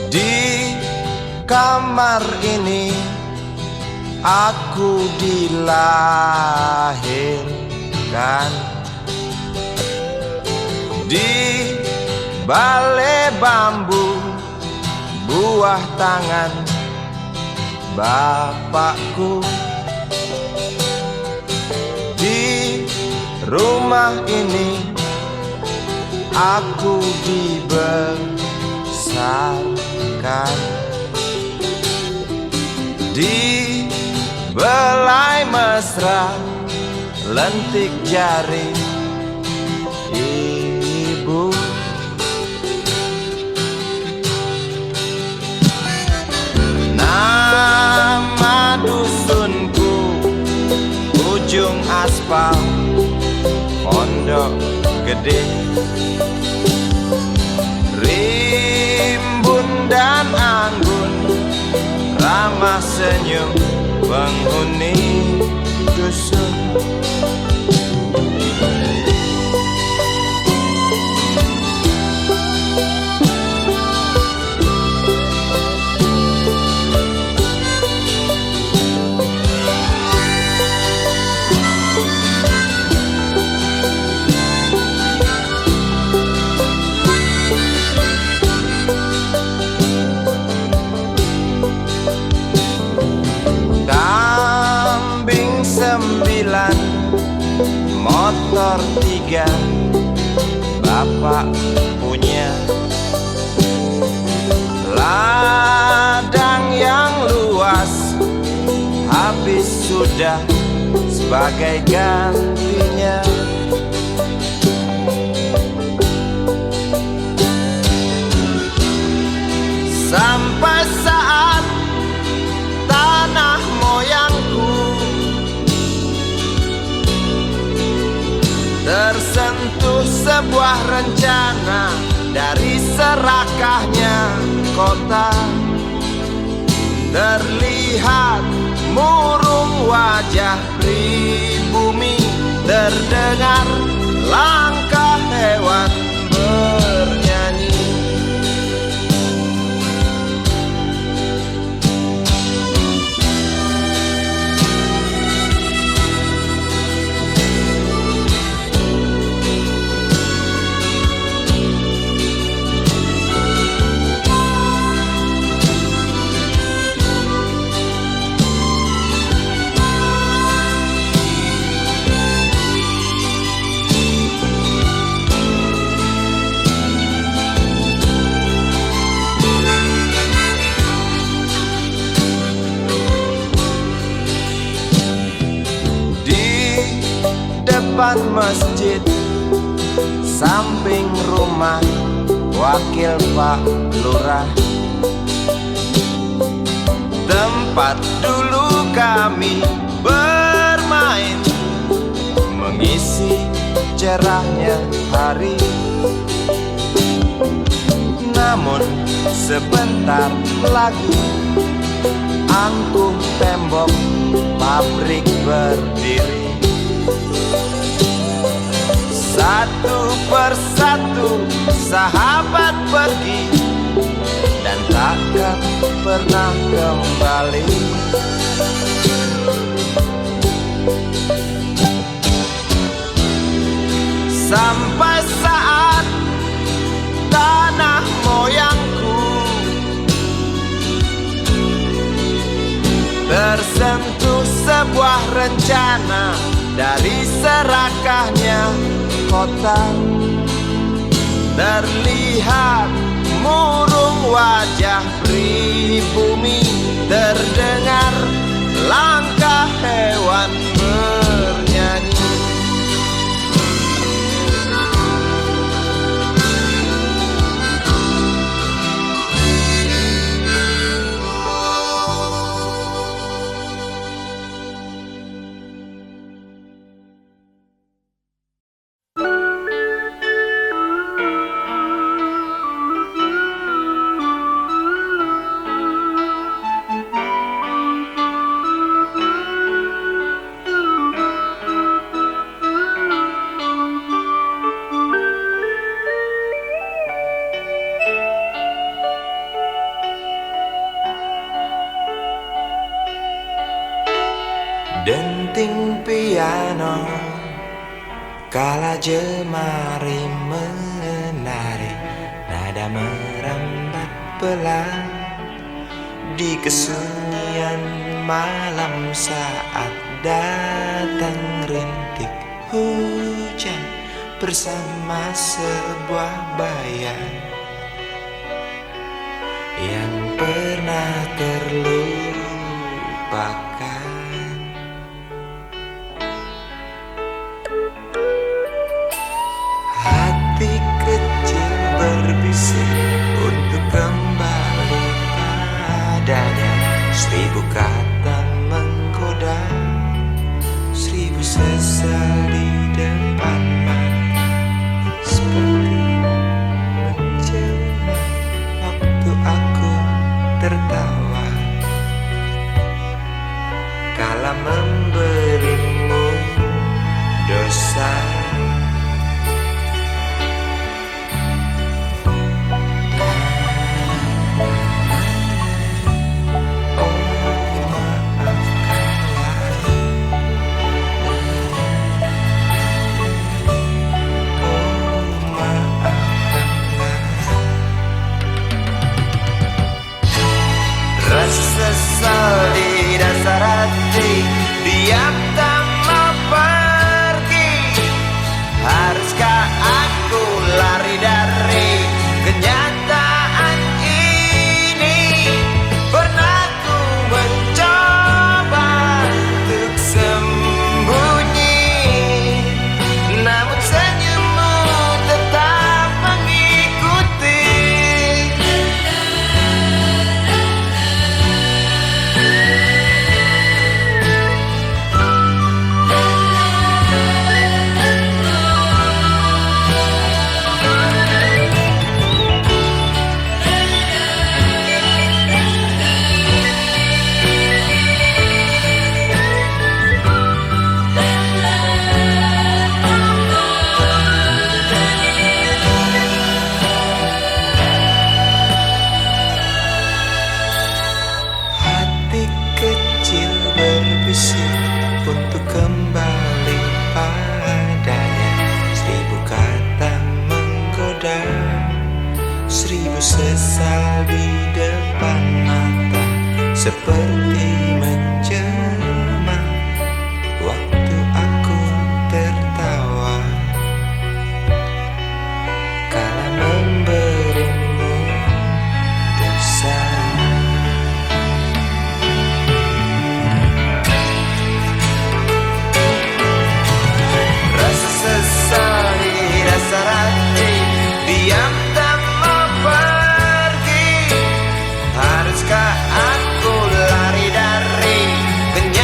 Di kamar ini aku dilahirkan, di balai bambu buah tangan bapakku. Di rumah ini aku dibesarkan, di belai mesra lentik jari ibu. Nama dusunku ujung aspal Pondok Gede. Rimbun dan anggun ramah senyum penghuni dusun. Kambing 9, motor 3, bapak punya. Ladang yang luas habis sudah sebagai gantinya. Sampai saat tanah moyangku tersentuh sebuah rencana dari serakahnya kota. Terlihat murung wajah pribumi, terdengar langkah hewan bernyanyi. Depan masjid samping rumah wakil Pak Lurah, tempat dulu kami bermain mengisi cerahnya hari. Namun sebentar lagi angkuh tembok pabrik berdiri. Satu persatu sahabat pergi dan takkan pernah kembali. Sampai saat tanah moyangku tersentuh sebuah rencana dari serakahnya kota. Terlihat murung wajah pribumi, terdengar langkah hewan bernyanyi. denting piano kala jemari menari, nada merambat pelan di kesunyian malam saat datang rintik hujan bersama sebuah bayang yang pernah terlupakan. Hati kecil berbisik untuk kembali padanya. 1000 kata menggoda, 1000 sesal di depan mata, seperti menjelma waktu aku tertawa kala memberimu dosa. Sesal di dasar hati, diam tak mau pergi. Haruskah aku lari dari kenyataan ini? Pernah ku mencoba untuk sembunyi, namun senyummu tetap mengikuti. Untuk kembali padanya, 1000 kata menggoda, 1000 sesal di depan mata, seperti menjelma waktu aku tertawa kala memberimu dosa. Diam tak mau pergi. Haruskah aku lari dari kenyataan?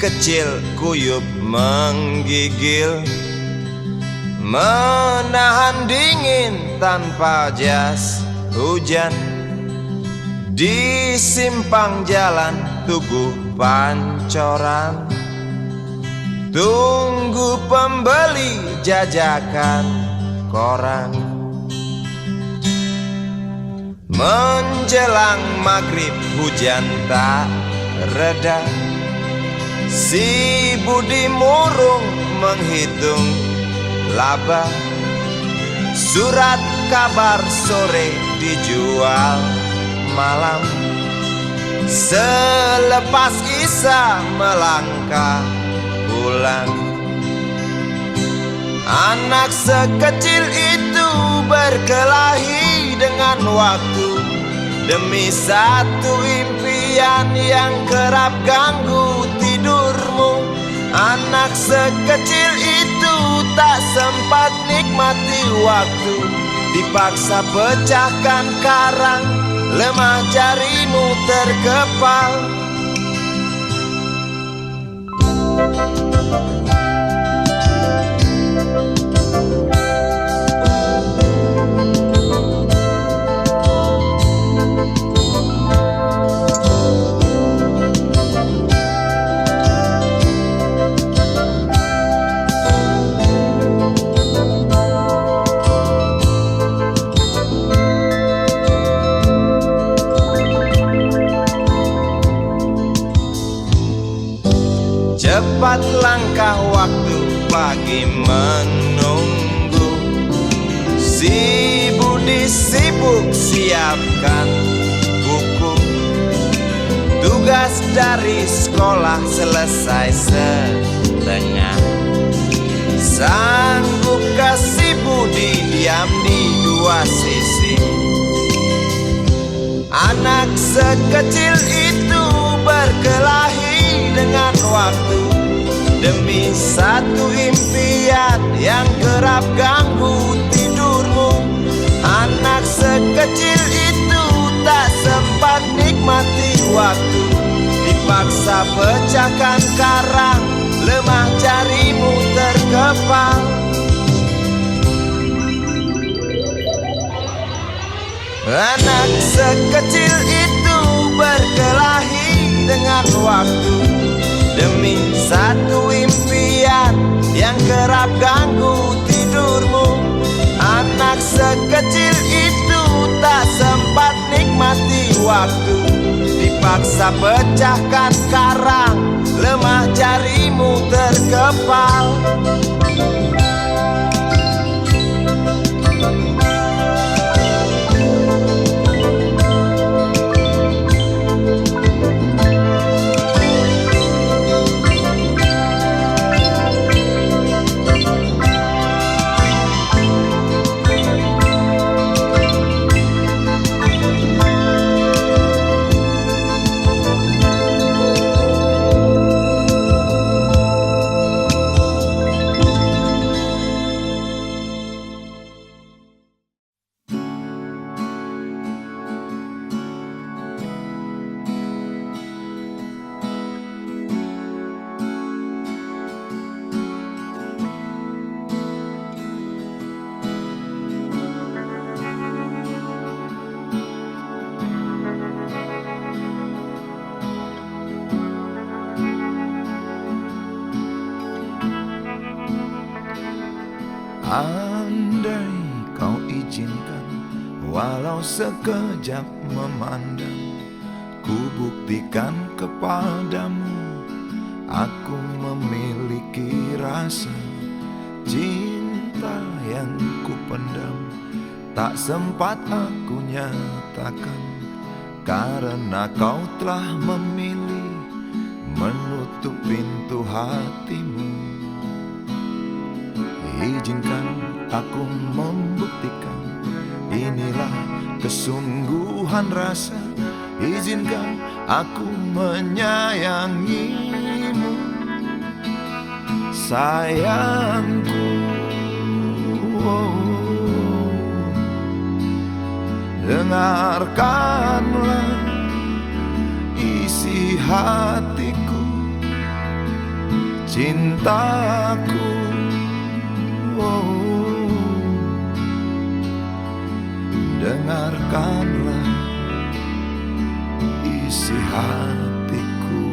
kecil kuyup menggigil, menahan dingin tanpa jas hujan. Di simpang jalan Tugu Pancoran, tunggu pembeli jajakan koran. Menjelang maghrib hujan tak reda, si Budi murung menghitung laba. Surat kabar sore dijual malam. Selepas Isya melangkah pulang. Anak sekecil itu berkelahi dengan waktu demi satu impian yang kerap ganggu tidurmu. Anak sekecil itu tak sempat nikmati waktu, dipaksa pecahkan karang, lemah jarimu terkepal. Cepat langkah waktu, pagi menunggu. Si Budi sibuk siapkan buku. Tugas dari sekolah selesai setengah. Sanggupkah si Budi diam di dua sisi? Anak sekecil itu berkelahi dengan waktu demi satu impian yang kerap ganggu tidurmu. Anak sekecil itu tak sempat nikmati waktu, dipaksa pecahkan karang, lemah jarimu terkepal. Anak sekecil itu berkelahi dengan waktu demi satu impian yang kerap ganggu tidurmu. Anak sekecil itu tak sempat nikmati waktu, dipaksa pecahkan karang, lemah jarimu terkepal. Andai kau izinkan, walau sekejap memandang, ku buktikan kepadamu, aku memiliki rasa cinta yang ku pendam. Tak sempat aku nyatakan, karena kau telah memilih menutup pintu hatimu. Izinkan aku membuktikan, inilah kesungguhan rasa. Izinkan aku menyayangimu, sayangku. Dengarkanlah isi hatiku, cintaku. Oh, dengarkanlah isi hatiku.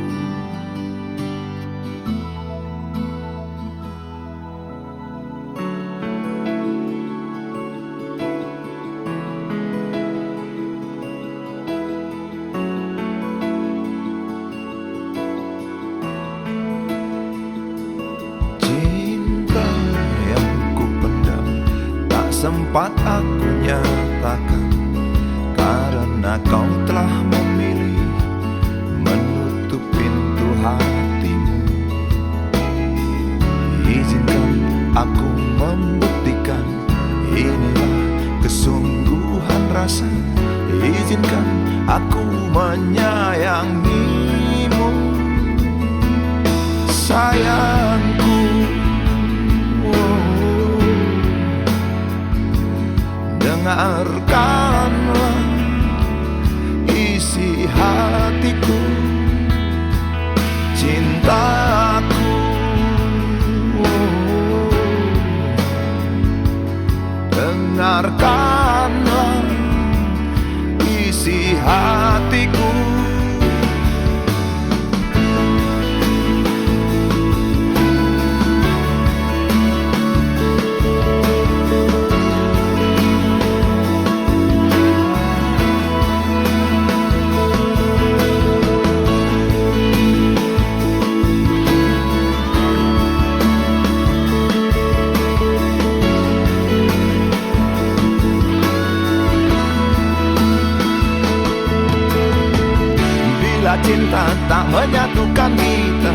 Cinta yang ku pendam tak sempat aku nyatakan, karena kau telah memilih menutup pintu hatimu. Izinkan aku membuktikan, inilah kesungguhan rasa. Izinkan aku menyayangimu, sayangku. Oh, dengarkanlah isi hatiku, cintaku. Oh, dengarkanlah isi hatiku. Bila cinta tak menyatukan kita,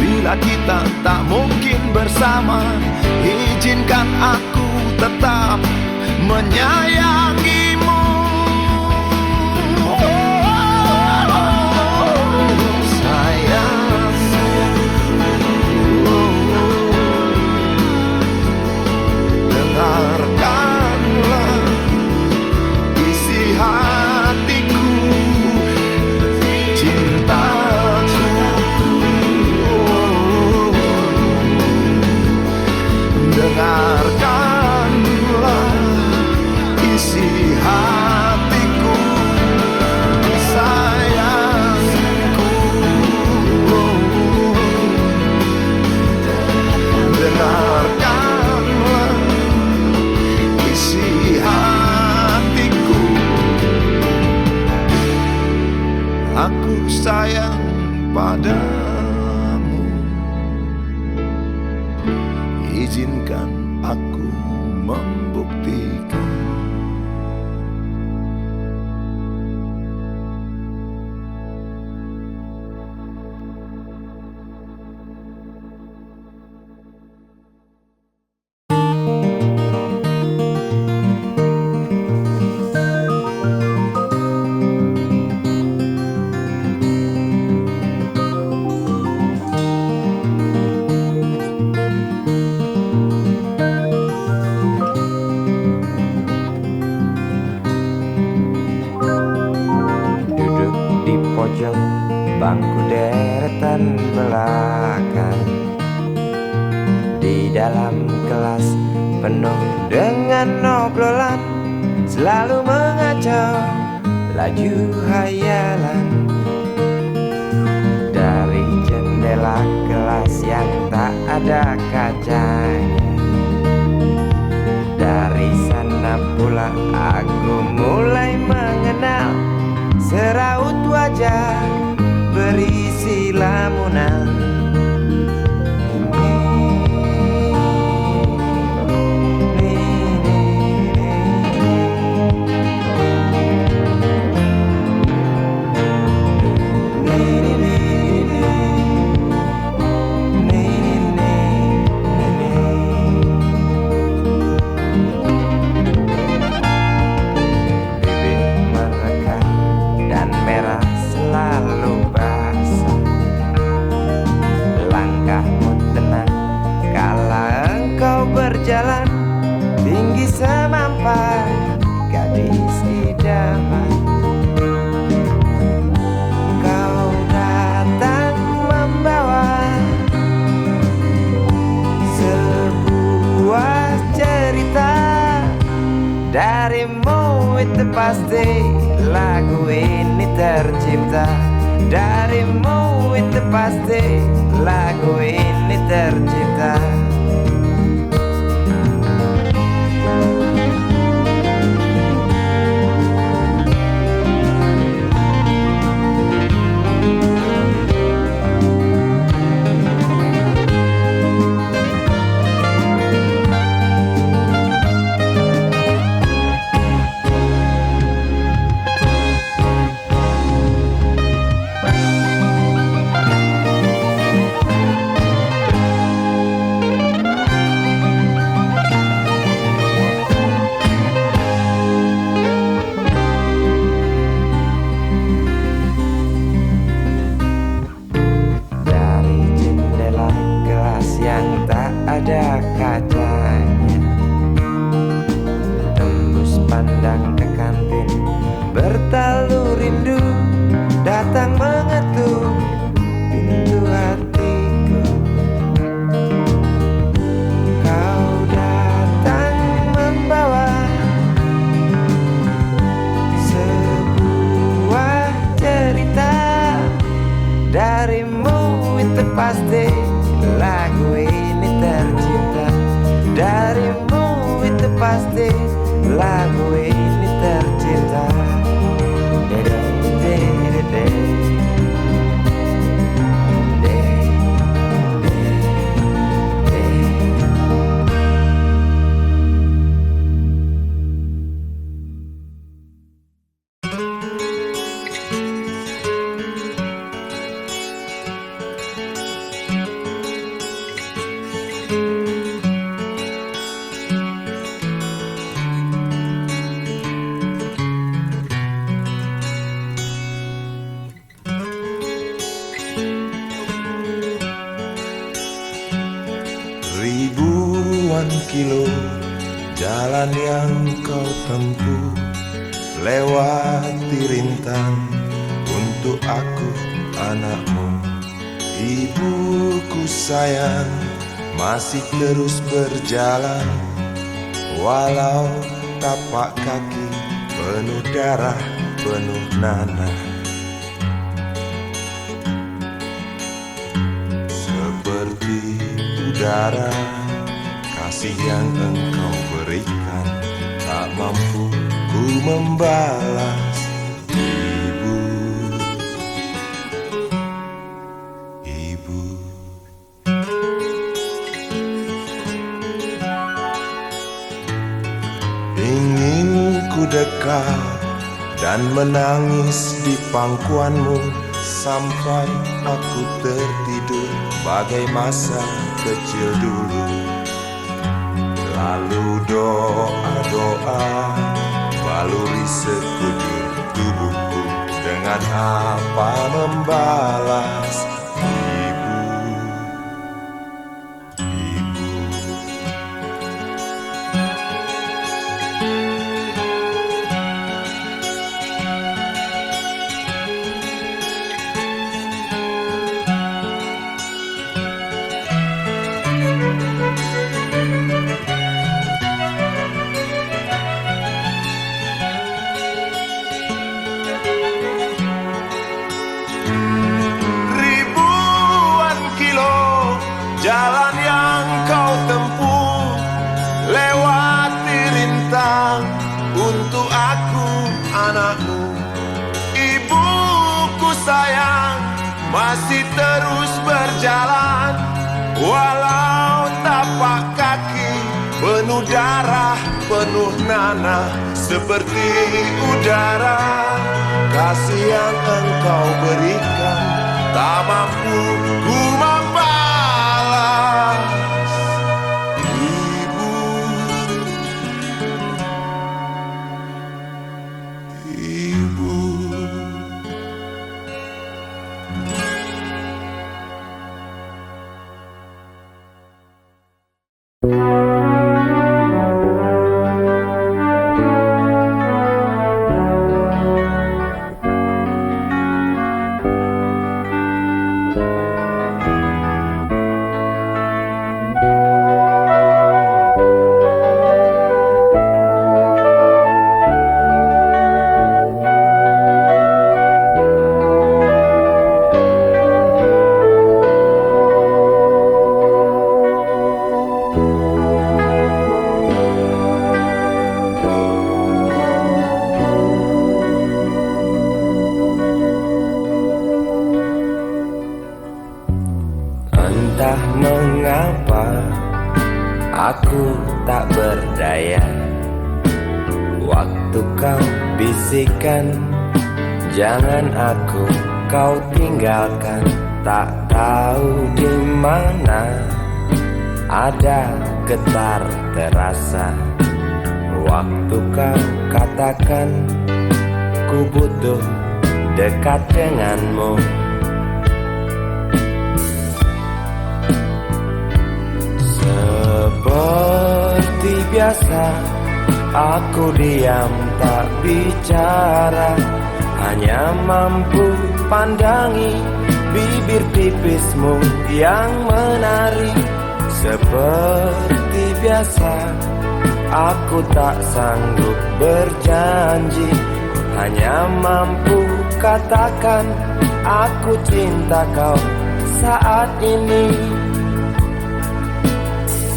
bila kita tak mungkin bersama, izinkan aku tetap menyayangimu. Sayang, dengarkanlah isi hatiku, cintaku. Dengarkanlah isi hatiku, sayangku. Dengarkanlah isi hatiku. Aku sayang padamu, izinkan aku membuktikan. Duduk di pojok bangku deretan belakang, di dalam kelas penuh dengan obrolan, selalu mengacau laju hayalan. Dari jendela kelas yang tak ada kacanya, dari sana pula aku mulai mengenal seraut wajah berisi lamunan. lagu ini tercipta. Darimu itu pasti lagu ini tercipta. Ada kacanya, tembus pandang ke kantin, bertalu rindu datang mengetuk pintu hatiku. Kau datang membawa sebuah cerita. Darimu itu pasti lagu ini tercipta. Darimu itu pasti lagu ini tercipta. Ribuan kilo jalan yang kau tempuh, lewati rintang untuk aku anakmu. Ibuku sayang masih terus berjalan, walau tapak kaki penuh darah, penuh nanah. Seperti udara, kasih yang engkau berikan tak mampu ku membalas. Ibu, ibu, ingin ku dekat dan menangis di pangkuanmu sampai aku tertidur bagai masa kecil dulu. Lalu doa-doa baluri sekujur tubuhku, dengan apa membalas. Ibu, ibu, jalan yang kau tempuh, lewati rintang untuk aku anakmu. Ibuku sayang masih terus berjalan, walau tapak kaki penuh darah, penuh nanah. Seperti udara, kasih yang engkau berikan tak mampu ku membalas. Aku tak berdaya. Waktu kau bisikan, jangan aku kau tinggalkan. Tak tahu di mana ada getar terasa. Waktu kau katakan ku butuh dekat denganmu. Seperti biasa aku diam tak bicara, hanya mampu pandangi bibir tipismu yang menari. Seperti biasa aku tak sanggup berjanji, hanya mampu katakan aku cinta kau saat ini.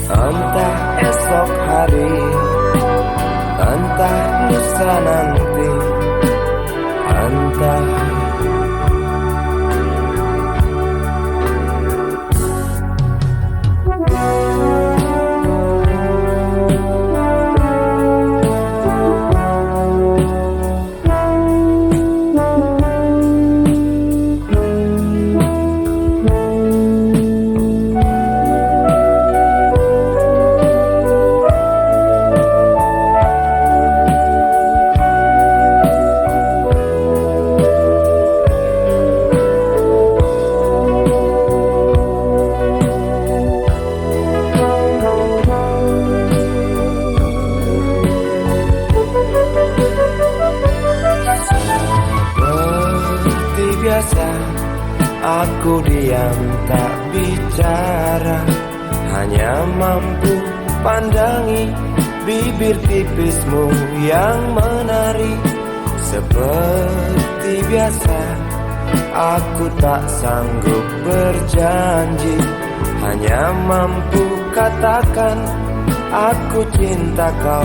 Entah esok hari, entah lusa nanti, entah aku diam tak bicara, hanya mampu pandangi bibir tipismu yang menari. Seperti biasa aku tak sanggup berjanji, hanya mampu katakan aku cinta kau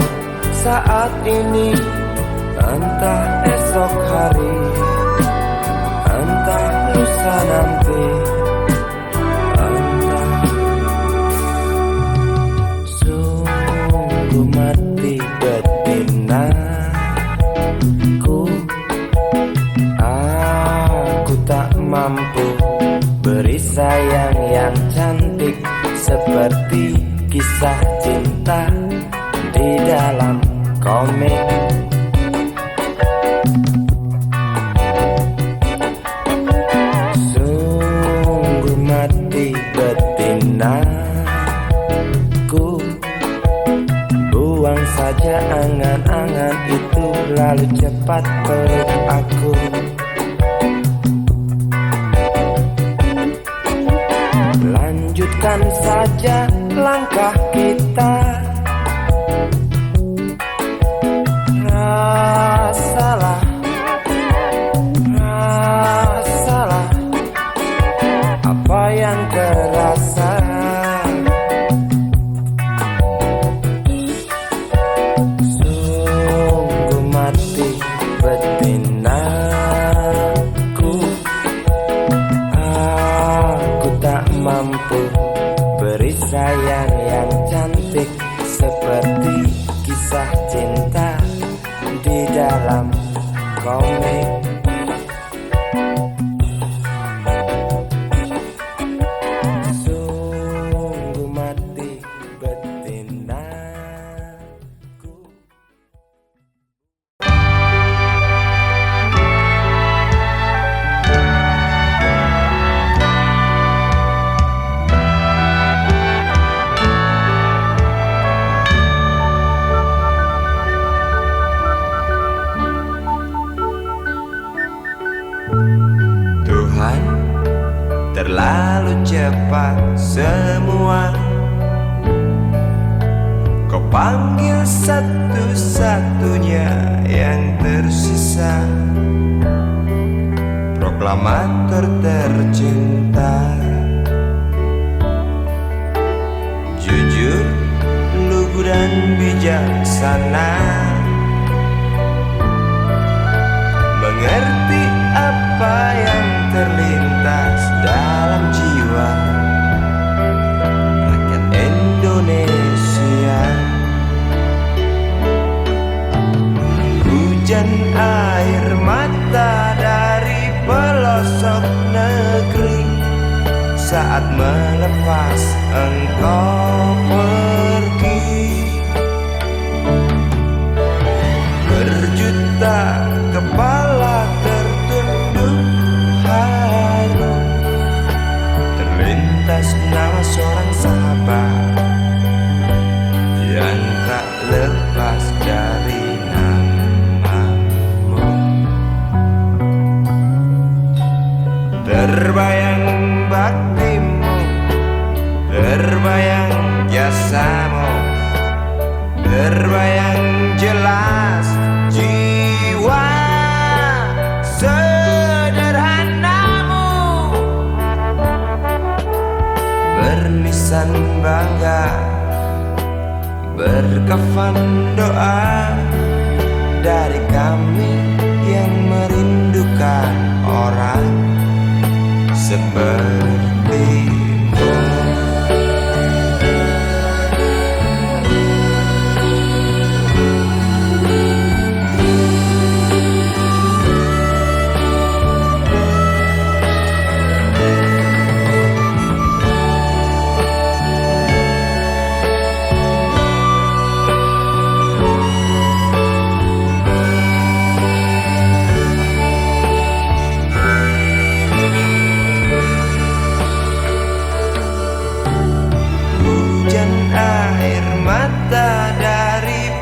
saat ini. Entah esok hari, entah lusa nanti, entah. Sungguh mati betinaku, aku tak mampu beri sayang yang cantik seperti kisah cinta di dalam komik. Betinaku, buang saja angan-angan itu, lalu cepat peluk aku. Lanjutkan saja langkah kita. Rasalah, rasalah apa yang terasa. Sungguh mati betinaku, aku tak mampu beri sayang yang cantik seperti kisah cinta di dalam komik. Tuhan, terlalu cepat semua. Kau panggil satu-satunya yang tersisa, proklamator tercinta. Jujur, lugu dan bijaksana, mengerti apa yang terlintas dalam jiwa rakyat Indonesia. air mata dari pelosok negeri saat melepas engkau pergi. Berjuta kepala tertunduk haru, terlintas nama seorang sahabat yang tak lepas dari namamu. Terbayang baktimu, terbayang jasamu, terbayang jelas jiwa sederhanamu. Berlisan bangga, berkafan doa dari kami yang merindukan orang sepertimu.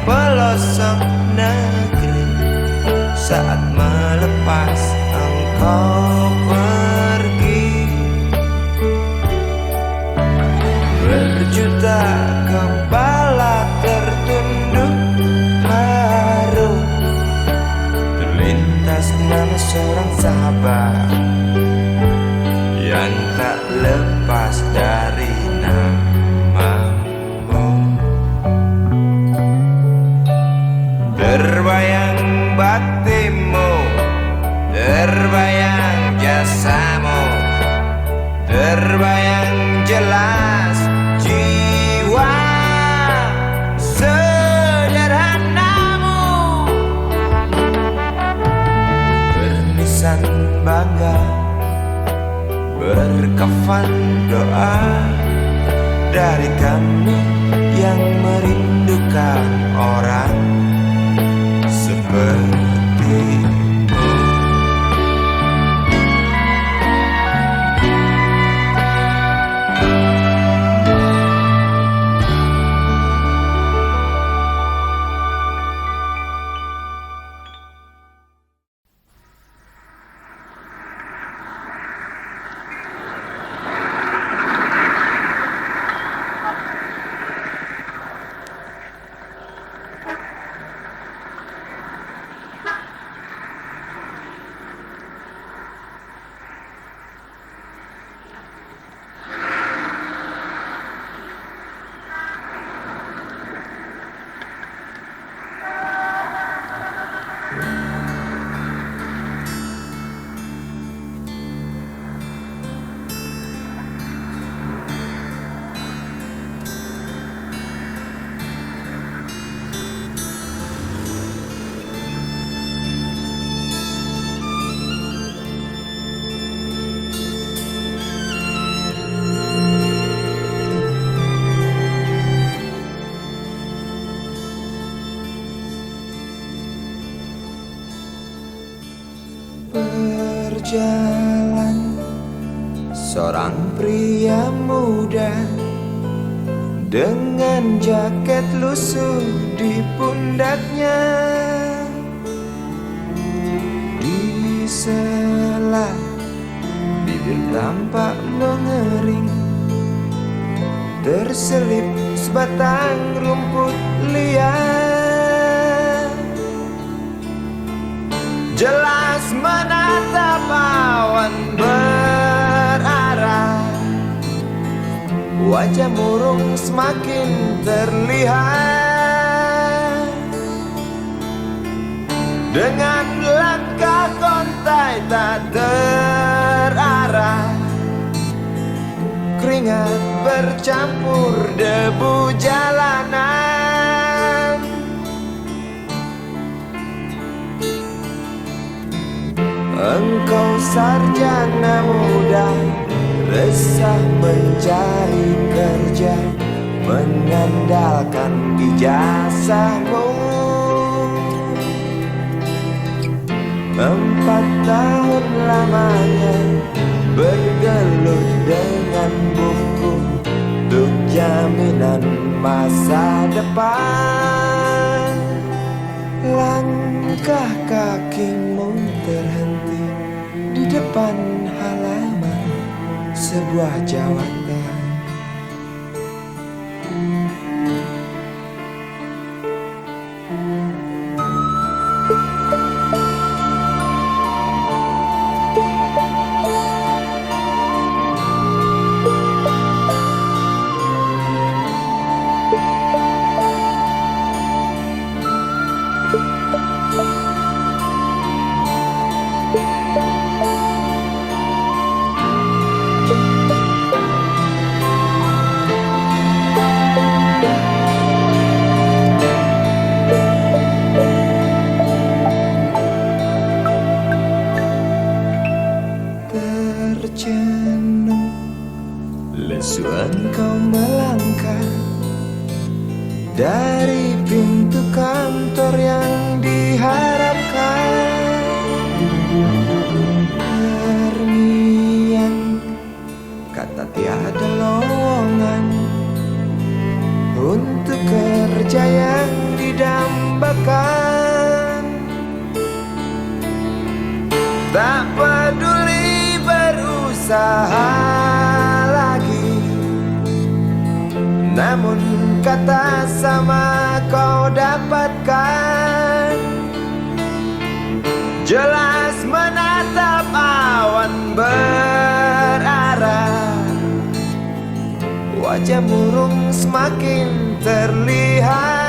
Pelosok negeri saat melepas engkau pergi. Berjuta kepala tertunduk haru, terlintas nama seorang sahabat yang tak lepas dari namamu. Terbayang baktimu, terbayang jasamu, terbayang jelas jiwa sederhanamu. Berlisan bangga, berkafan doa dari kami yang merindukan orang sepertimu. Berjalan seorang pria muda dengan jaket lusuh di pundaknya. Di sela bibir tampak mengering, terselip sebatang rumput liar. Jelas menatap awan berarah, wajah murung semakin terlihat. Dengan langkah kontai tak terarah, keringat bercampur debu jalanan. Engkau sarjana muda, resah mencari kerja, mengandalkan ijazahmu. 4 tahun lamanya bergelut dengan buku untuk jaminan masa depan. Langkah kakimu terhenti di depan halaman sebuah jawatan. Terjenuh, lesu engkau melangkah dari pintu kantor yang diharapkan. Terngiang kata tiada lowongan untuk kerja yang didambakan. Tak peduli berusaha lagi, namun kata sama kau dapatkan. Jelas menatap awan berarah, wajah murung semakin terlihat.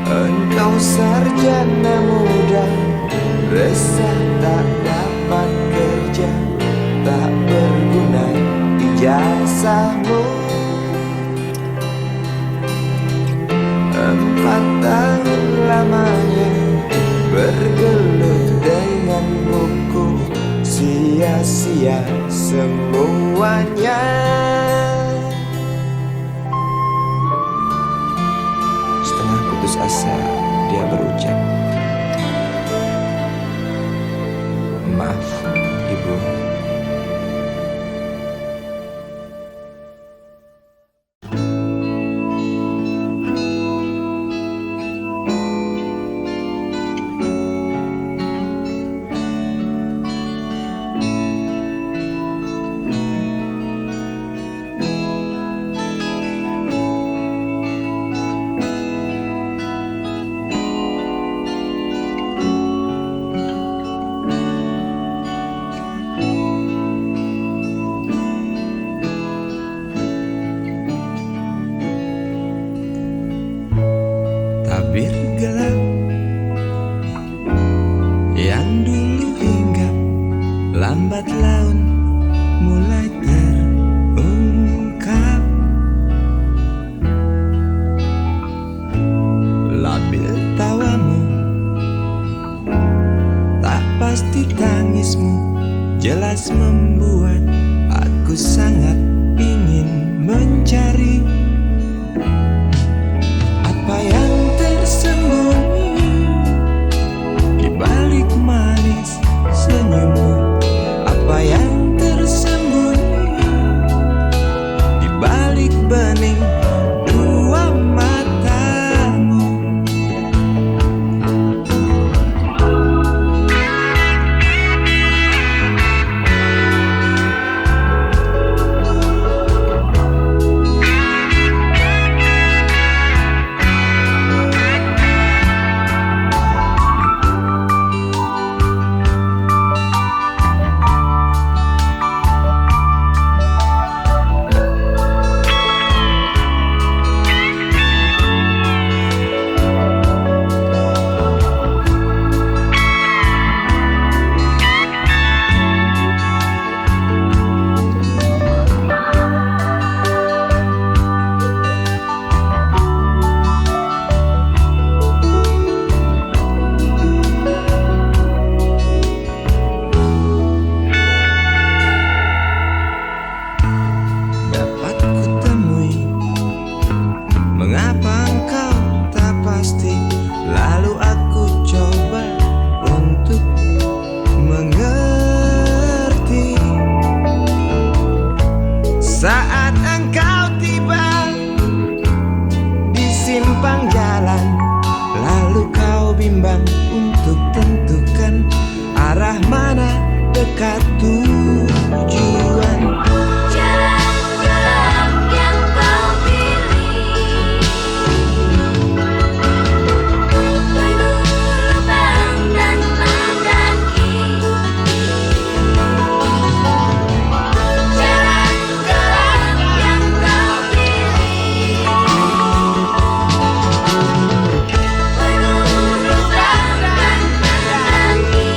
Engkau sarjana muda, resah tak dapat kerja, tak berguna ijazahmu. 4 tahun lamanya bergelut dengan buku, sia-sia semuanya. Setengah putus asa dia berucap, "Maaf, Ibu." Tabir gelap yang dulu hinggap, lambat laun mulai terungkap. Labil tawamu, tak pasti tangismu, jelas membuat aku sangat ingin mencari apa yang tersembunyi di balik manis senyummu. Apa yang tersembunyi di balik bening dua matamu. simpang jalan, lalu kau bimbang untuk tentukan arah mana dekat tujuan. Jalan-jalan yang kau pilih penuh lubang dan mendaki. Jalan gelap yang kau pilih penuh lubang dan mendaki.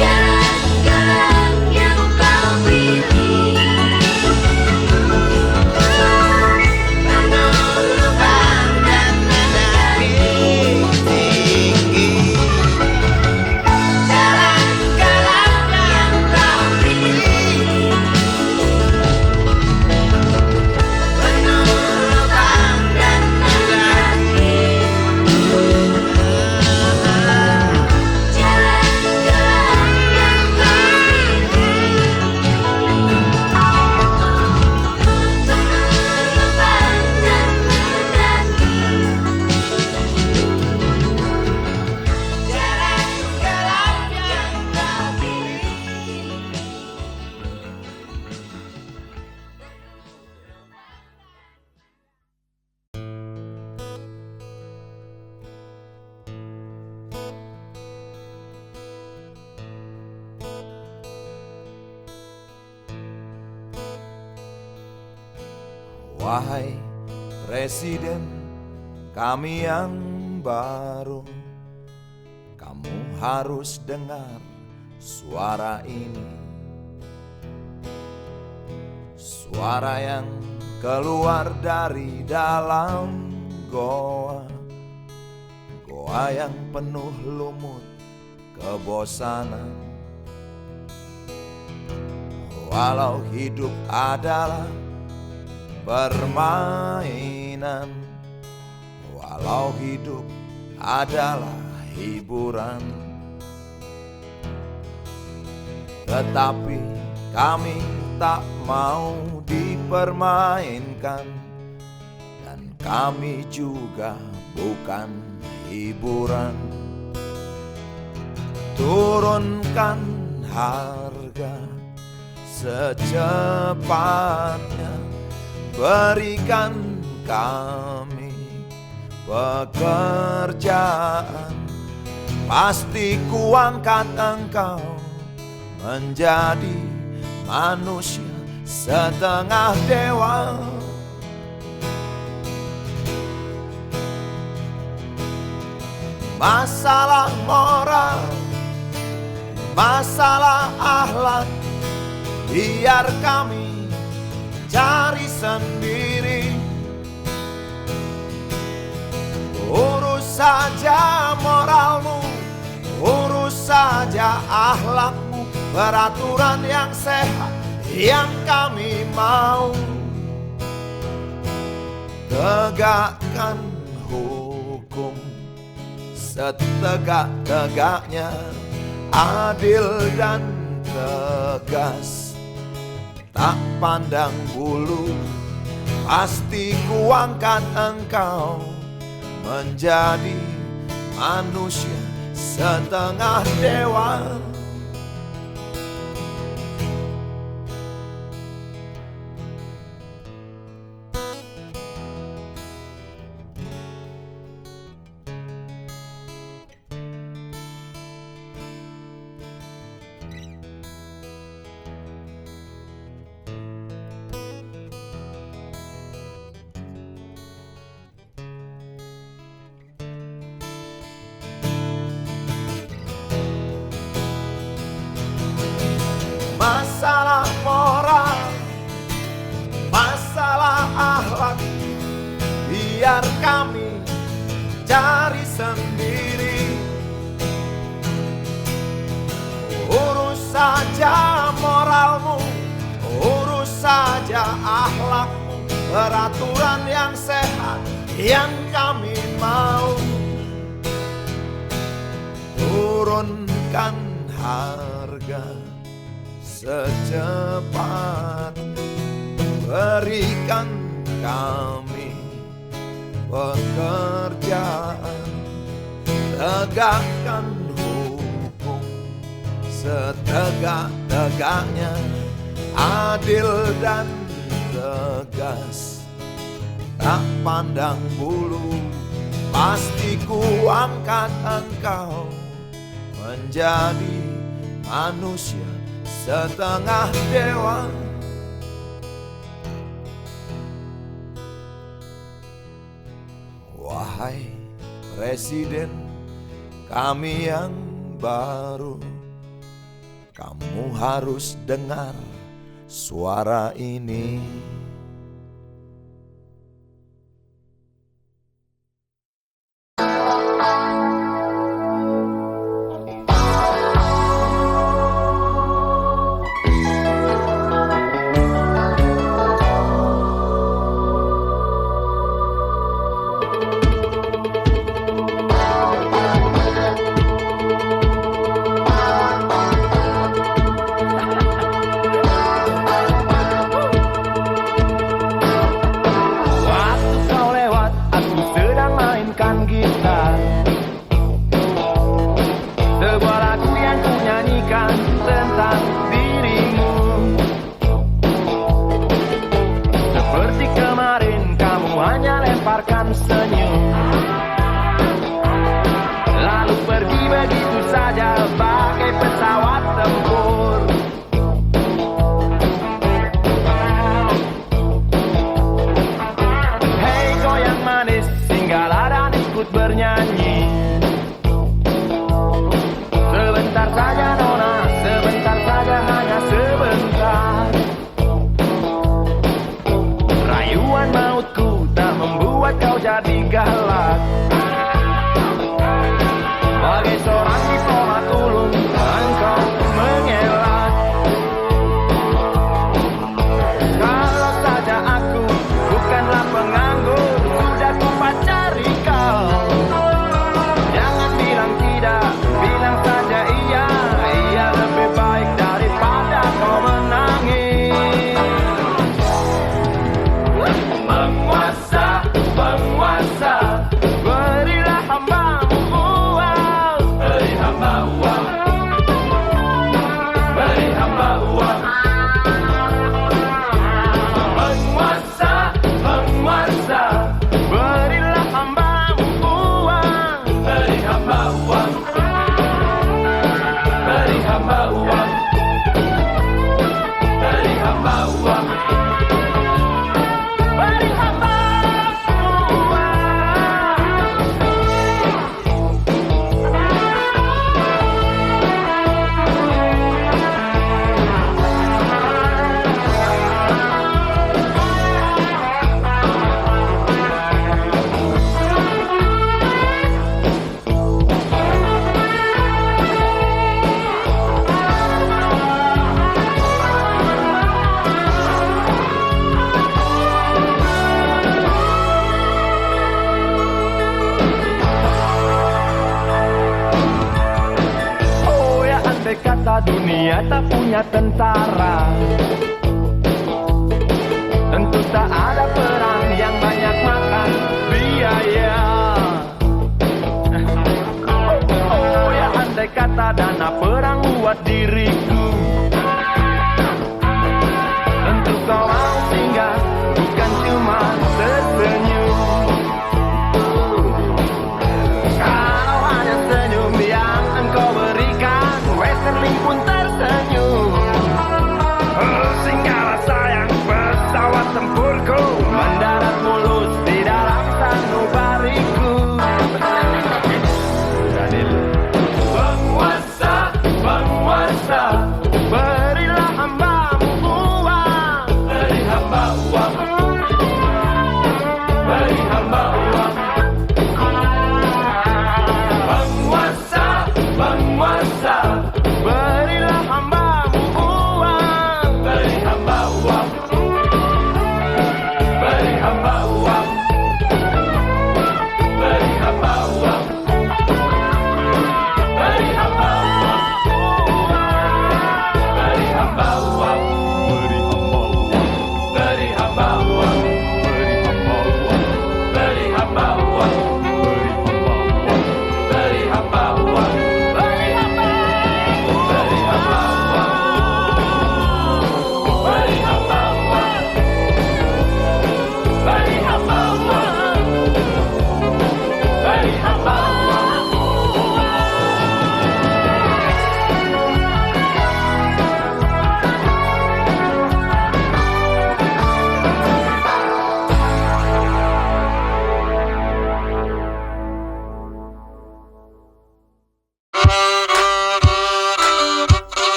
Jalan gelap yang kau pilih penuh lubang dan mendaki. Jalan gelap yang kau pilih penuh lubang dan mendaki. Jalan gelap yang kau pilih penuh lubang dan mendaki. Jalan gelap yang kau Wahai Presiden kami yang baru, kamu harus dengar suara ini. Suara yang keluar dari dalam goa, goa yang penuh lumut kebosanan. Walau hidup adalah permainan, walau hidup adalah hiburan, tetapi kami tak mau dipermainkan, dan kami juga bukan hiburan. Turunkan harga secepatnya, berikan kami pekerjaan, pasti kuangkat engkau menjadi manusia setengah dewa. Masalah moral, masalah akhlak, biar kami cari sendiri. Urus saja moralmu, urus saja akhlakmu, peraturan yang sehat yang kami mau. Tegakkan hukum setegak-tegaknya, adil dan tegas, tak pandang bulu, pasti kuangkat engkau menjadi manusia setengah dewa. Masalah moral, masalah akhlak, biar kami cari sendiri. Urus saja moralmu, urus saja akhlakmu, peraturan yang sehat yang kami mau. Turunkan harga secepat, berikan kami pekerjaan, tegakkan hukum setegak-tegaknya, adil dan tegas, tak pandang bulu. Pasti ku angkat engkau menjadi manusia setengah dewa. Wahai Presiden kami yang baru, kamu harus dengar suara ini. Senyum, lalu pergi begitu saja bagai pesawat tempur. Hei goyang manis, singgahlah dan ikut bernyanyi. Sebentar saja nona, sebentar saja, hanya sebentar. Rayuan mautku tak membuat kau jadi galak. Bagai seorang diplomat ulung, engkau mengelak. Kalau saja aku bukanlah penganggur, sudah ku pacari kau. Jangan bilang tidak, bilang saja iya. Iya lebih baik daripada kau menangis. Penguasa, berilah hamba-Mu uang. Beri hamba uang. Beri hamba uang. Penguasa, berilah hamba-Mu uang. Beri hamba uang. Beri hamba uang. Beri hamba uang. Kata dunia tak punya tentara, tentu tak ada perang yang banyak makan biaya. Oh ya, andai kata dana perang buat diriku, tentu kau mau singgah, bukan cuma tersenyum. Kalau hanya senyum yang engkau berikan, westerling pun tersenyum.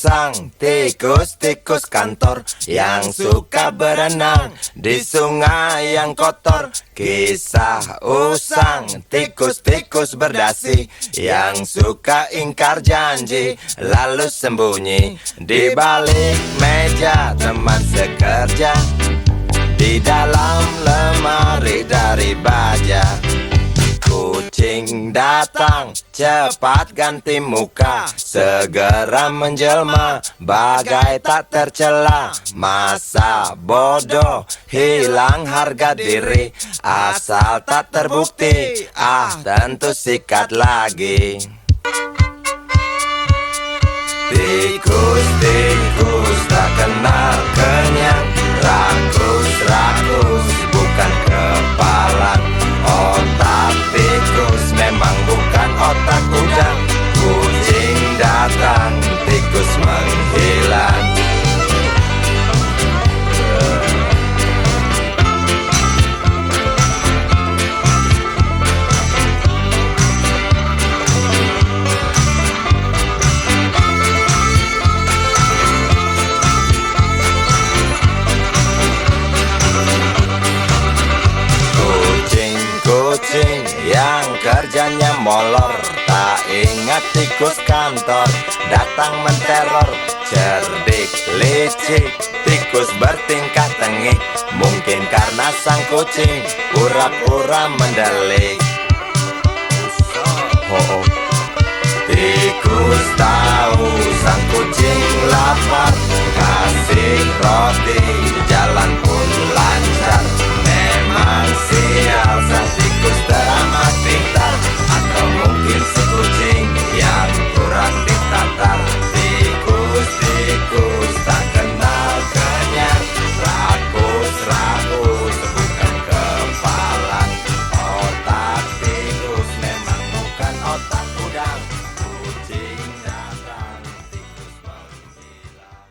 usang, tikus-tikus kantor yang suka berenang di sungai yang kotor. Kisah usang, tikus-tikus berdasi yang suka ingkar janji lalu sembunyi di balik meja teman sekerja, di dalam lemari dari baja. Kucing datang, cepat ganti muka, segera menjelma, bagai tak tercela. Masa bodoh, hilang harga diri, asal tak terbukti, tentu sikat lagi. Tikus-tikus tak kenal kenyang, rakus-rakus bukan kepalan. Otak tikus memang bukan otak udang. Kucing datang, tikus menghilang. Kucing yang kerjanya molor, tak ingat tikus kantor datang menteror. Cerdik, licik, tikus bertingkah tengik, mungkin karena sang kucing pura-pura mendelik. Tikus tahu sang kucing lapar, kasih roti, jalan pun lancar. Memang sial sang tikus teramat pintar, atau mungkin si kucing yang kurang ditatar. Tikus-tikus tak kenal kenyang, rakus-rakus bukan kepalan. Otak tikus memang bukan otak udang. Kucing datang, tikus menghilang.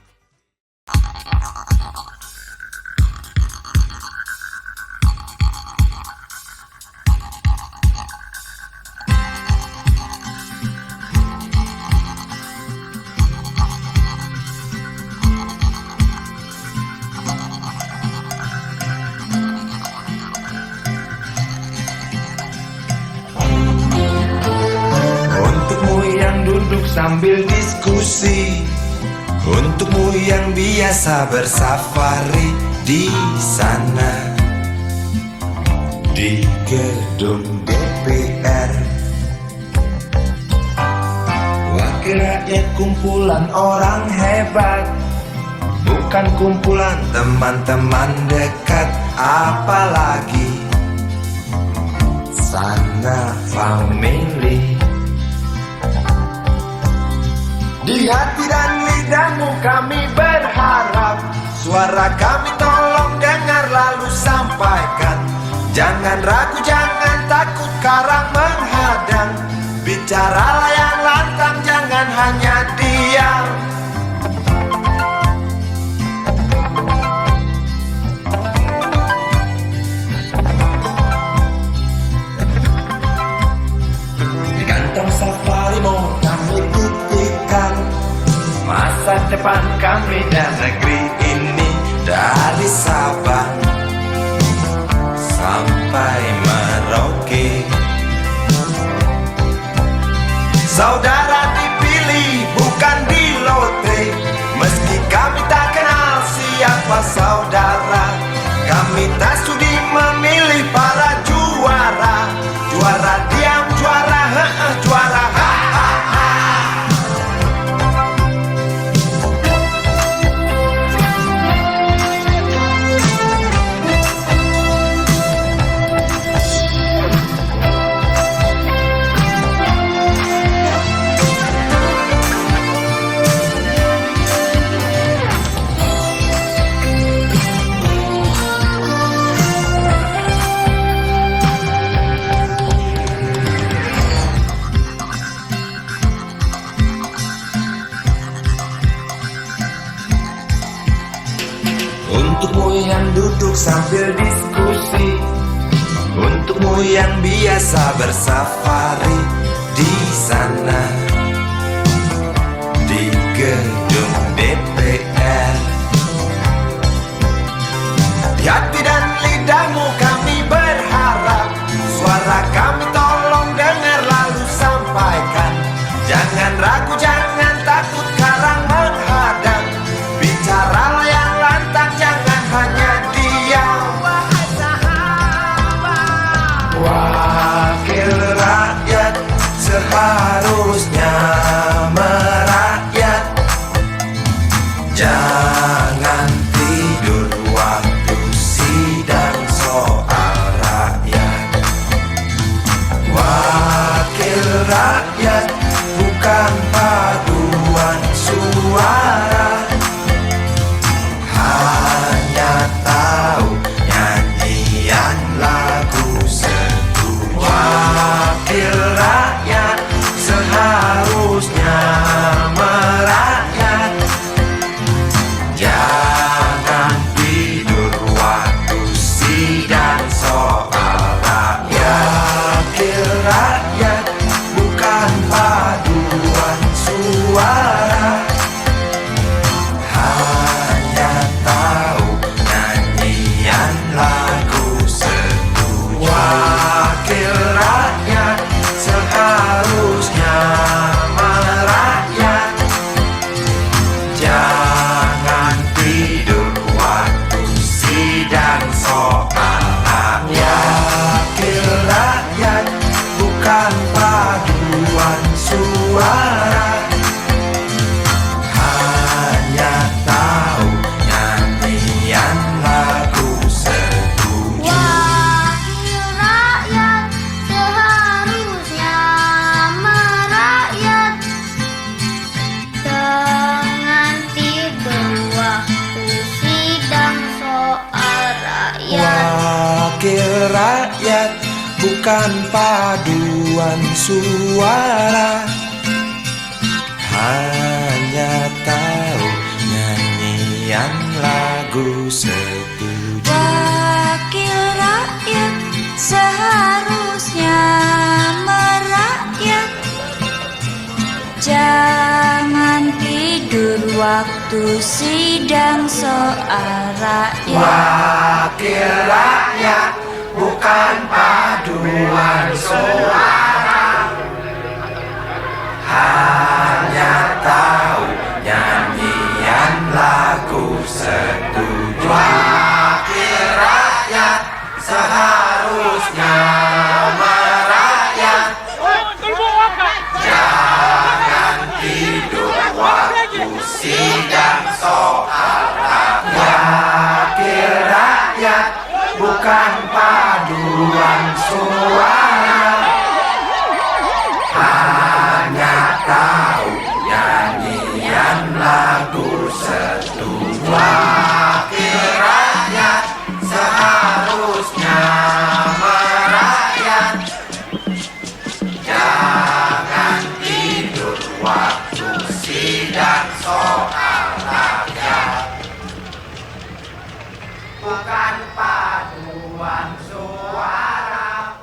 Untukmu yang duduk sambil diskusi, Untukmu yang biasa bersafari di sana, di gedung DPR. wakil rakyat kumpulan orang hebat, Bukan kumpulan teman-teman dekat, apalagi sana family. Di hati dan lidahmu kami berharap, suara kami tolong dengar lalu sampaikan. Jangan ragu, jangan takut karang menghadang, bicaralah yang lantang, jangan hanya diam. di kantong safarimu kami titipkan masa depan kami dan Negeri ini dari Sabang sampai Merauke. Saudara dipilih bukan di lotre, meski kami tak kenal siapa saudara. Kami tak sudi memilih para juara, juara diam, juara juara ha. untukmu yang duduk sambil diskusi, Untukmu yang biasa bersafari di sana, di gedung Di hati dan lidahmu kami berharap, suara kami tolong dengar lalu sampaikan. Jangan ragu, jangan takut karang menghadang. Bicaralah yang lantang, jangan hanya diam. Wahai sahabat, wakil rakyat seharusnya merakyat. Jangan tidur waktu sidang soal rakyat. Wakil rakyat bukan paduan suara, hanya tahu nyanyian lagu setuju. Wakil rakyat seharusnya merakyat. Jangan tidur waktu sidang soal rakyat. Wakil rakyat bukan paduan suara, hanya tahu nyanyian lagu setuju. Wakil rakyat seharusnya merakyat. Jangan tidur waktu sidang soal rakyat. Wakil rakyat bukan paduan suara, hanya tahu nyanyian lagu setuju. Wakil rakyat seharusnya merakyat. Jangan tidur waktu sidang soal rakyat. Wakil rakyat bukan paduan suara, hanya tahu nyanyian lagu setuju. Wakil rakyat seharusnya merakyat. Jangan tidur waktu sidang soal rakyat. Wakil rakyat bukan paduan suara, hanya tahu nyanyian lagu setuju. Wakil rakyat seharusnya merakyat. Jangan tidur waktu sidang soal rakyat. Wakil rakyat bukan paduan suara, hanya tahu nyanyian lagu setuju. Wakil rakyat seharusnya merakyat. Jangan tidur waktu sidang soal rakyat. Bukan paduan suara,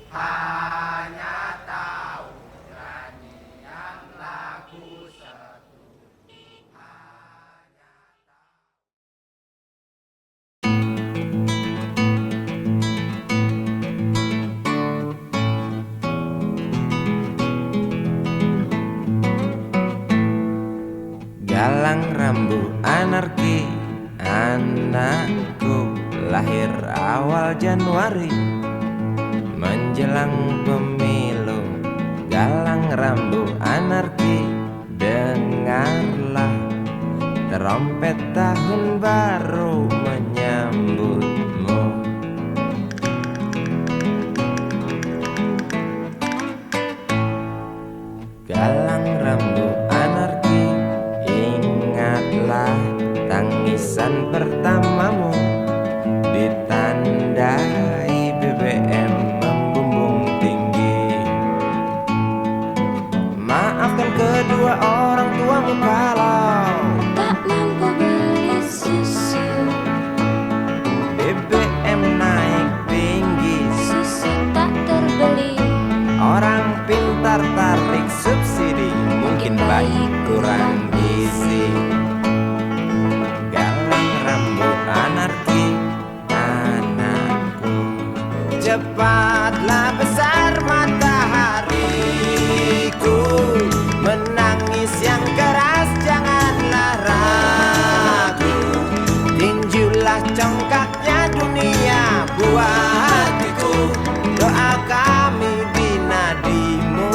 hanya tahu nyanyian lagu setuju. Galang rambu anarki, anakku lahir awal Januari menjelang pemilu. Galang rambu anarki, dengarlah trompet tahun baru menyambutmu. Galang rambu anarki, ingatlah tangisan pertamamu ditandai BBM membumbung tinggi. Maafkan kedua orang tuamu kalau Tak mampu beli susu. Cepatlah besar matahariku, menangis yang keras janganlah ragu. Tinjulah congkaknya dunia buah hatiku, doa kami di nadimu.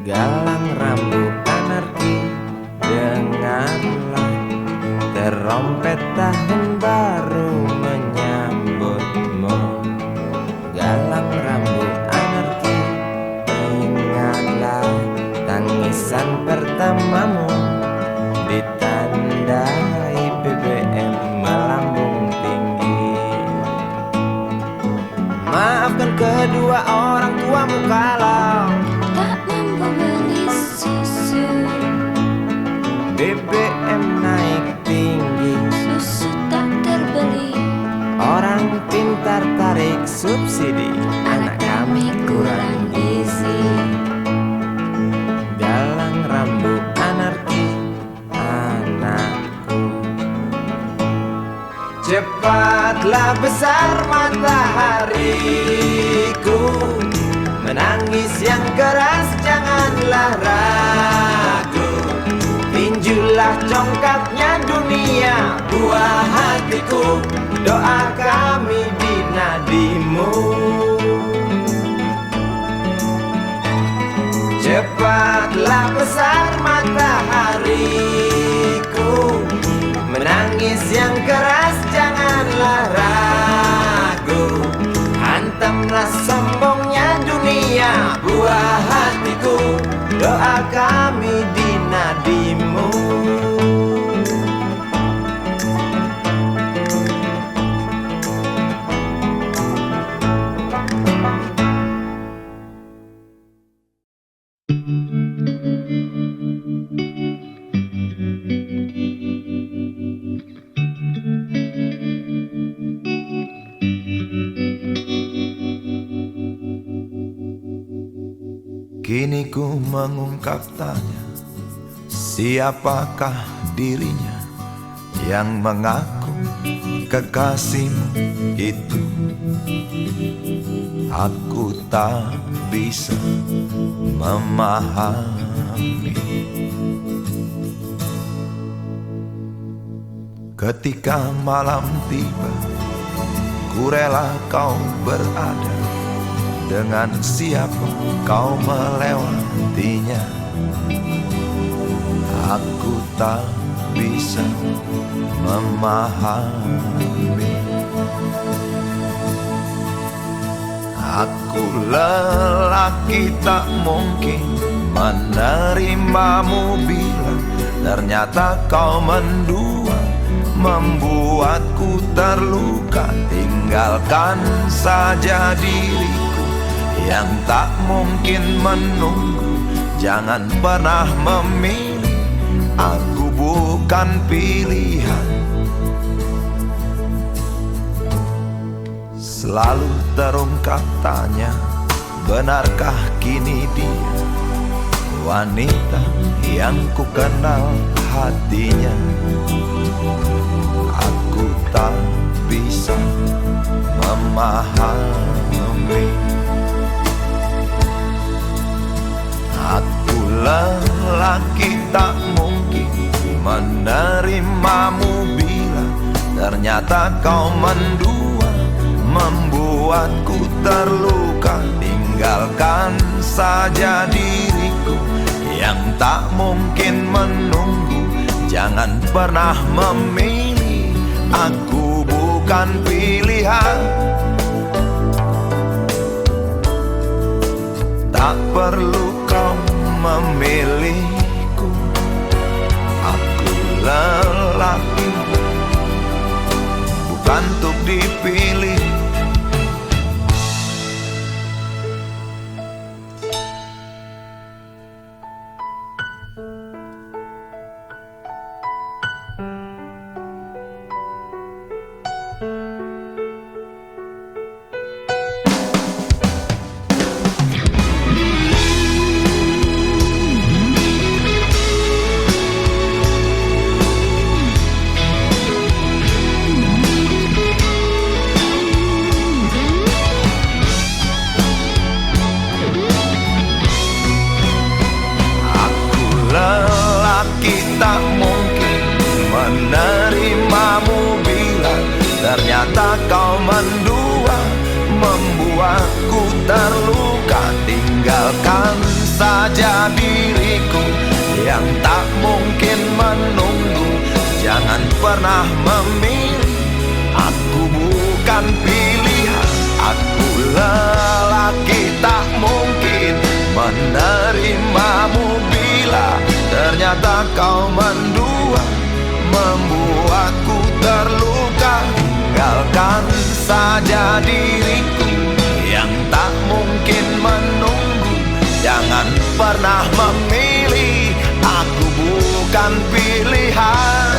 Galang rambut anarki, dengarlah terompet tahun baru menyambutmu. Galang rambut anarki, ingatlah tangisan pertamamu, ditandai BBM melambung tinggi. Maafkan kedua orang tuamu kalau tak mampu beli susu, BBM naik tinggi. susu tak terbeli. Orang pintar tarik subsidi, anak kami kurang gizi. Galang rambut anarki, anakku. Cepatlah besar matahariku, menangis yang keras janganlah ragu. Tinjulah congkaknya dunia buah hatiku, doa kami di nadimu. Cepatlah besar matahariku, menangis yang keras janganlah ragu. Hantamlah sombongnya dunia buah hatiku, doa kami di nadimu. Kini ku mengungkap tanya, siapakah dirinya yang mengaku kekasihmu itu? Aku tak bisa memahami. Ketika malam tiba, ku rela kau berada. Dengan siapa kau melewatinya, aku tak bisa memahami. Aku lelaki tak mungkin menerimamu bila ternyata kau mendua, membuatku terluka. Tinggalkan saja diriku yang tak mungkin menunggu. Jangan pernah memilih, aku bukan pilihan. Selalu terungkap tanya, benarkah kini dia wanita yang ku kenal hatinya? Aku tak bisa memahami. Aku lelaki tak mungkin menerimamu bila ternyata kau mendua, membuatku terluka. Tinggalkan saja diriku yang tak mungkin menunggu. Jangan pernah memilih, aku bukan pilihan. Tak perlu kau memilihku, aku lelaki bukan untuk dipilih. mendua, membuatku terluka. Tinggalkan saja diriku yang tak mungkin menunggu. Jangan pernah memilih, aku bukan pilihan. Aku lelaki tak mungkin menerimamu bila ternyata kau mendua, membuatku terluka. Tinggalkan saja diriku yang tak mungkin menunggu. Jangan pernah memilih, aku bukan pilihan.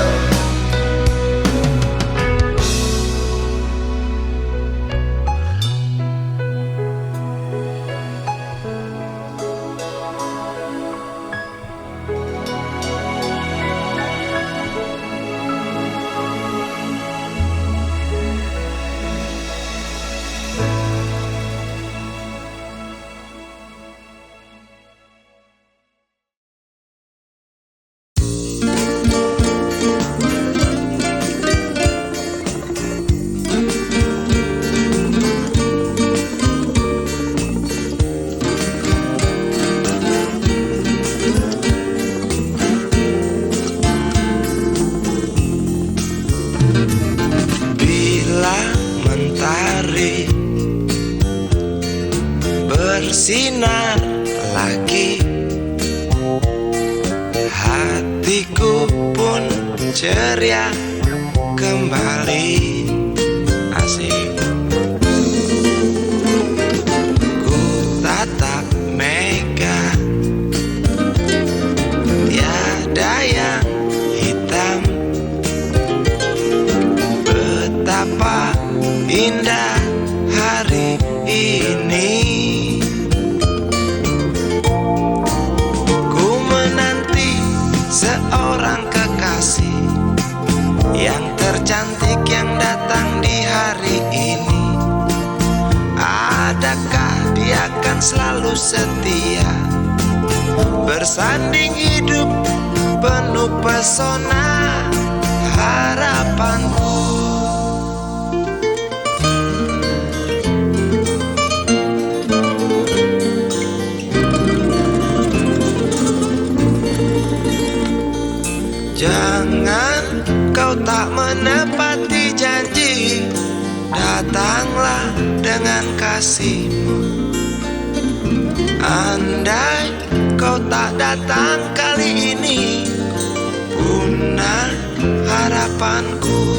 Bersinar lagi, hatiku pun ceria kembali. Asik. Ku tatap mega, tiada yang hitam. Betapa indah hari ini. Seorang kekasih yang tercantik yang datang di hari ini. Adakah dia akan selalu setia, bersanding hidup penuh pesona harapanku. Jangan kau tak menepati janji, datanglah dengan kasihmu. Andai kau tak datang kali ini, punah harapanku.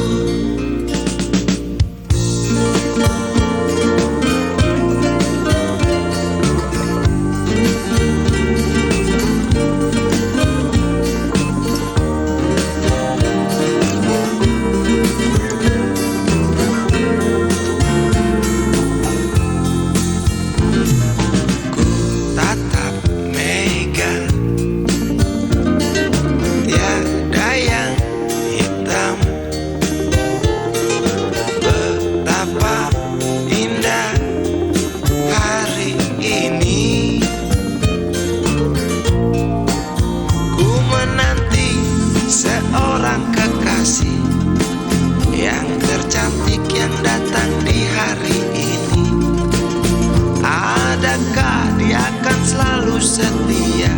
Setia,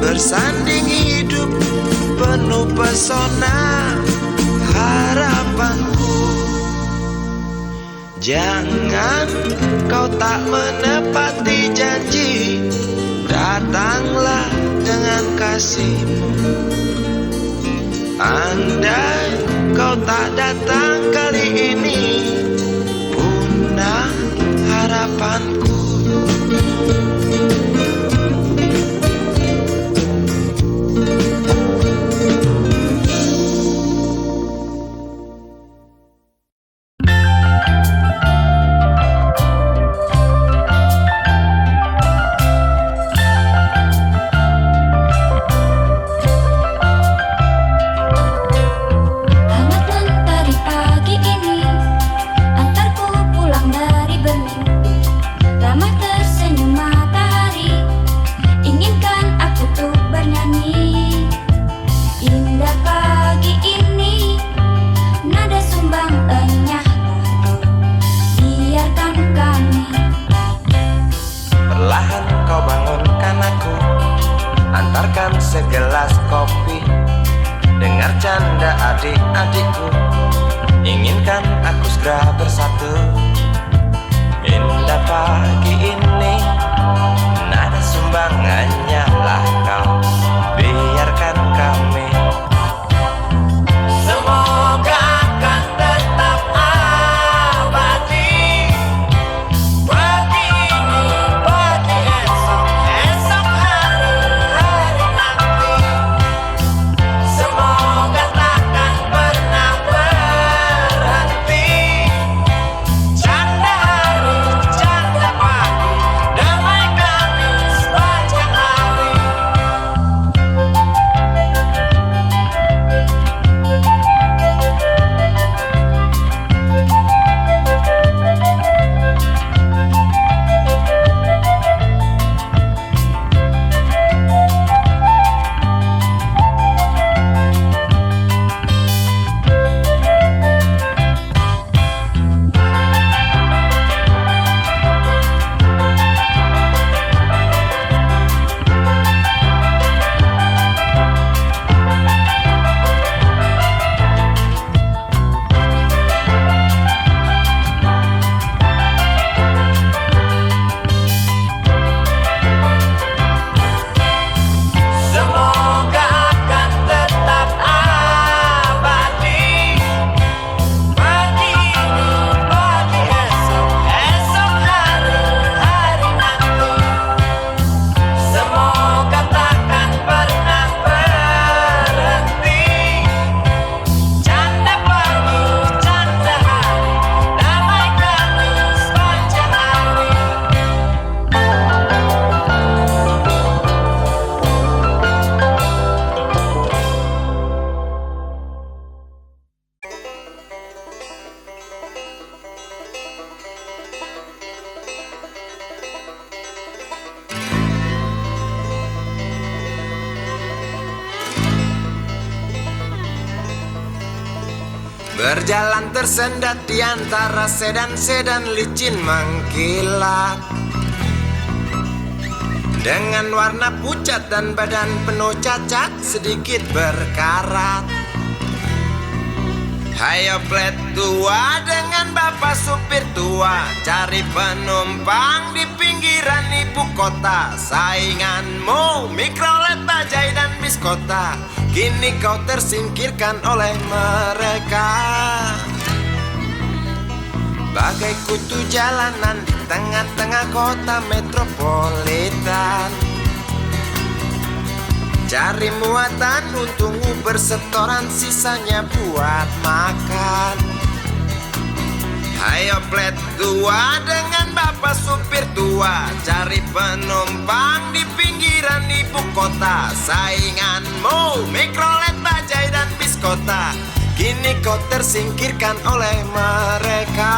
bersanding hidup penuh pesona harapanku. Jangan kau tak menepati janji, datanglah dengan kasihmu. Andai kau tak datang kali ini, punah harapanku. Antarku pulang dari Bening, ramai tersenyum mata adik-adikku inginkan aku segera bersatu. Indah pagi ini, nada sumbangannya lah kau. Biarkan kami. Semoga akan tetap abadi. Pagi ini, pagi esok, esok hari, hari nanti. Semoga takkan pernah berhenti. Canda hari, canda pagi, damai kami sepanjang hari. Semoga akan tetap abadi. Pagi ini, pagi esok, esok hari, hari nanti. Semoga takkan pernah berhenti. Canda pagi, canda hari, damai kami sepanjang hari. Berjalan tersendat di antara sedan-sedan licin mengkilat, dengan warna pucat dan badan penuh cacat sedikit berkarat. Hayo plet tua dengan bapak supir tua, cari penumpang di pinggiran ibu kota. Sainganmu Mikrolet, Bajai dan Biskota, kini kau tersingkirkan oleh mereka. Bagai kutu jalanan di tengah-tengah kota metropolitan, cari muatan untungmu bersetoran, sisanya buat makan. Hayo plet tua dengan bapak supir tua, cari penumpang di pinggiran ibu kota. Sainganmu Mikrolet, Bajai dan Biskota, kini kau tersingkirkan oleh mereka.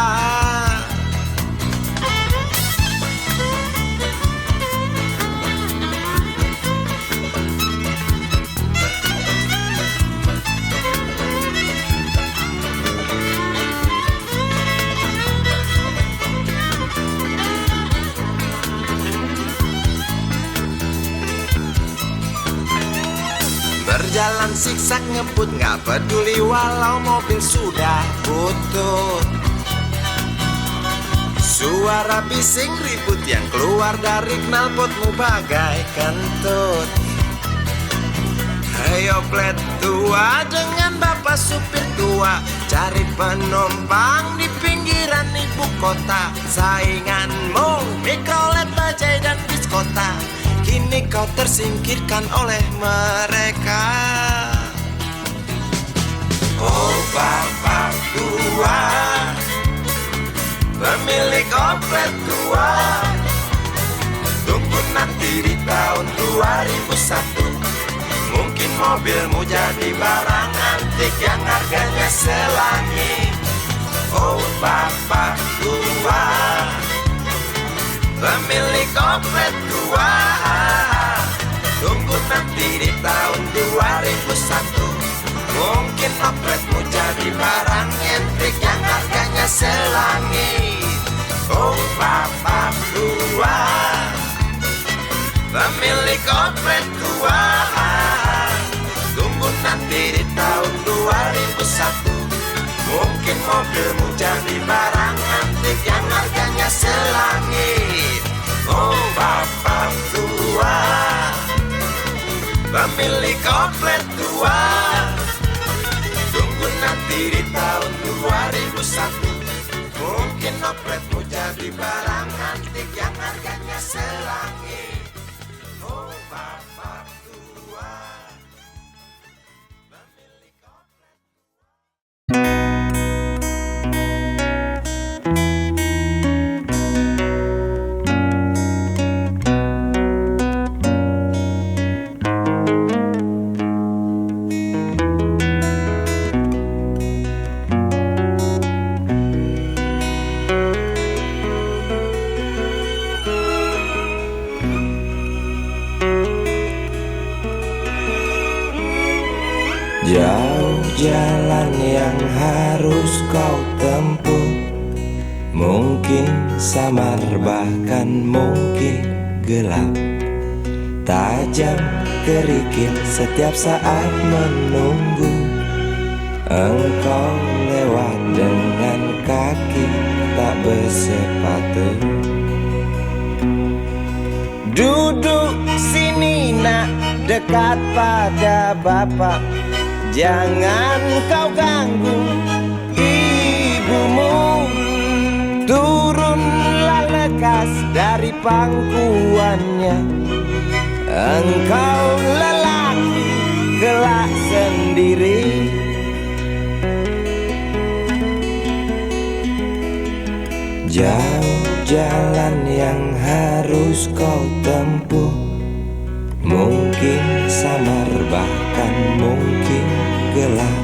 Berjalan siksak ngebut, gak peduli walau mobil sudah butut. Suara bising ribut yang keluar dari knalpotmu bagai kentut. Hayo plet tua dengan bapak supir tua, cari penumpang di pinggiran ibu kota. Sainganmu Mikrolet, Bajai dan Biskota, kini kau tersingkirkan oleh mereka. Oh bapak tua, pemilik oplet tua, tunggu nanti di tahun 2001. Mungkin mobilmu jadi barang antik yang harganya selangit. Oh bapak tua, pemilik oplet tua, tunggu nanti di tahun 2001. Mungkin opletmu jadi barang antik yang harganya selangit. Oh bapak tua, pemilik oplet tua, tunggu nanti di tahun 2001. Mungkin mobilmu jadi barang antik yang harganya selangit. Oh bapak tua, pemilik komplek tua, tunggu nanti di tahun 2001. Mungkin opletmu jadi barang antik yang harganya selangit. Oh bapak tua, pemilik oplet. Jauh jalan yang harus kau tempuh, mungkin samar bahkan mungkin gelap, tajam kerikil setiap saat menunggu. Engkau lewat dengan kaki tak bersepatu. Duduk sini nak, dekat pada bapak, jangan kau ganggu ibumu. Turunlah lekas dari pangkuannya, engkau lelaki kelak sendiri. Jauh jalan yang harus kau tempuh, mungkin samar bahkan mungkin gelap,